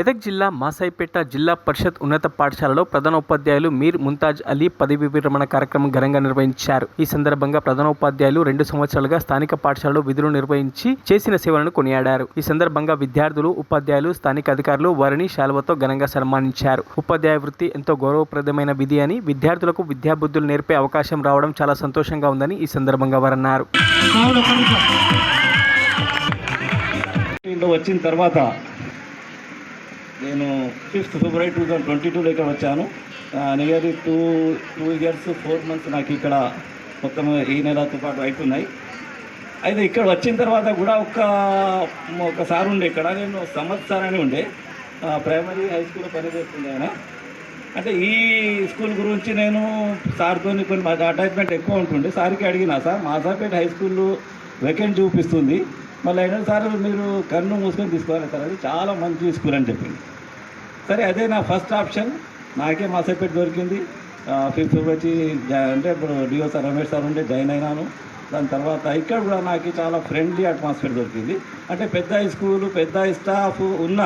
మెదక్ జిల్లా మాసాయిపేట జిల్లా పరిషత్ ఉన్నత పాఠశాలలో ప్రధానోపాధ్యాయులు మీర్ ముంతాజ్ అలీ పదవి విరమణ కార్యక్రమం ఘనంగా నిర్వహించారు. ఈ సందర్భంగా ప్రధానోపాధ్యాయులు 2 సంవత్సరాలుగా స్థానిక పాఠశాలలో విధులు నిర్వహించి చేసిన సేవలను కొనియాడారు. ఈ సందర్భంగా విద్యార్థులు, ఉపాధ్యాయులు, స్థానిక అధికారులు వారిని శాలువతో ఘనంగా సన్మానించారు. ఉపాధ్యాయ వృత్తి ఎంతో గౌరవప్రదమైన విధి అని, విద్యార్థులకు విద్యాబుద్ధులు నేర్పే అవకాశం రావడం చాలా సంతోషంగా ఉందని ఈ సందర్భంగా వారు అన్నారు. వచ్చిన తర్వాత నేను 5th February 2022 ఇక్కడ వచ్చాను. నియర్లీ 2 years 4 months నాకు ఇక్కడ మొత్తం ఈ నెలతో పాటు అవుతున్నాయి. అయితే ఇక్కడ వచ్చిన తర్వాత కూడా ఒకసారి ఉండే ఇక్కడ నేను సంవత్సరం అని ఉండే ప్రైమరీ హై స్కూల్లో పనిచేస్తుండే ఆయన. అంటే ఈ స్కూల్ గురించి నేను సార్తో కొన్ని అటాచ్మెంట్ ఎక్కువ ఉంటుండే. సార్కి అడిగినా, sir Masapeta high school vacant చూపిస్తుంది, మళ్ళీ అయినా సార్ మీరు కన్ను మూసుకొని తీసుకోవాలి సార్, అది చాలా మంచి స్కూల్ అని చెప్పింది. సరే అదే నా ఫస్ట్ ఆప్షన్, నాకే మాసాపేట దొరికింది. 5th February అంటే ఇప్పుడు డిఓ సార్ రమేష్ సార్ ఉండే జాయిన్ అయినాను. దాని తర్వాత ఇక్కడ కూడా నాకు చాలా ఫ్రెండ్లీ అట్మాస్ఫియర్ దొరికింది. అంటే పెద్ద స్కూలు, పెద్ద స్టాఫ్ ఉన్న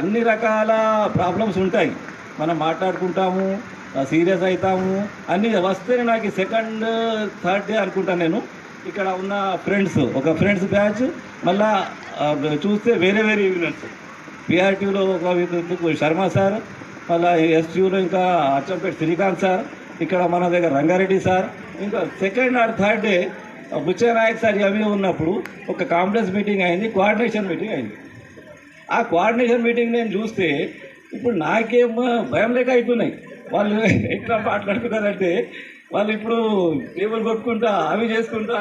అన్ని రకాల ప్రాబ్లమ్స్ ఉంటాయి, మనం మాట్లాడుకుంటాము, సీరియస్ అవుతాము, అన్నీ వస్తేనే నాకు 2nd, 3rd డే అనుకుంటాను నేను. ఇక్కడ ఉన్న ఒక ఫ్రెండ్స్ బ్యాచ్, మళ్ళా చూస్తే వేరే యూనియన్స్, పిఆర్టీలో ఒక శర్మ సార్, మళ్ళీ ఎస్టీయూలో ఇంకా అచ్చంపేట శ్రీకాంత్ సార్, ఇక్కడ మన దగ్గర రంగారెడ్డి సార్, ఇంకా 2nd or 3rd day Buchchanayak sir అవి ఉన్నప్పుడు ఒక కాంప్లెక్స్ మీటింగ్ అయింది, కోఆర్డినేషన్ మీటింగ్ అయింది. ఆ కోఆర్డినేషన్ మీటింగ్ నేను చూస్తే ఇప్పుడు నాకేం భయం లేక అవుతున్నాయి. వాళ్ళు ఎట్లా మాట్లాడుతున్నారంటే వాళ్ళు ఇప్పుడు టేబుల్ కొట్టుకుంటా అవి చేసుకుంటా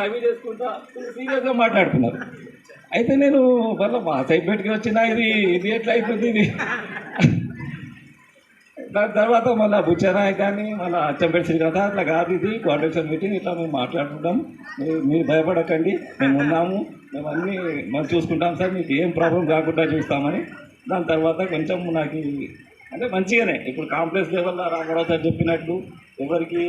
సీరియస్గా మాట్లాడుతున్నారు. అయితే నేను వాళ్ళ మా సైడ్కి వచ్చినా ఇది ఎట్లా అయిపోతుంది ఇది. దాని తర్వాత మళ్ళీ బుచ్చనాయక్ కానీ మళ్ళీ అచ్చంపేట శ్రీకాంత్ అట్లా కాదు, ఇది కోఆర్డినేషన్ మీటింగ్, ఇట్లా మేము మాట్లాడుకుంటాం, మీరు భయపడకండి, మేము ఉన్నాము, మేము అన్నీ మనం చూసుకుంటాం సార్, మీకు ఏం ప్రాబ్లం కాకుండా చూస్తామని. దాని తర్వాత కొంచెం నాకు అంటే మంచిగానే ఇప్పుడు కాంప్లెక్స్ లెవెల్లో రామరావు సార్ చెప్పినట్టు ఎవరికి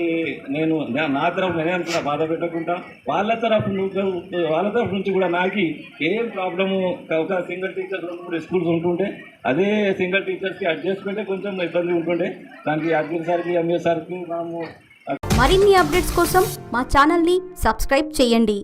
నేను నా తరఫు నేనే అనుకున్నా బాధ పెట్టకుండా, వాళ్ళ తరఫు నుంచి కూడా నాకు ఏం ప్రాబ్లము, ఒక సింగిల్ టీచర్ 2-3 స్కూల్స్ ఉంటుండే, అదే సింగిల్ టీచర్స్కి అడ్జస్ట్మెంటే కొంచెం ఇబ్బంది ఉంటుండే. దానికి అడ్మిన్ సార్కి, ఎంఏ సార్కి మనము మరిన్ని అప్డేట్స్ కోసం మా ఛానల్ని సబ్స్క్రైబ్ చేయండి.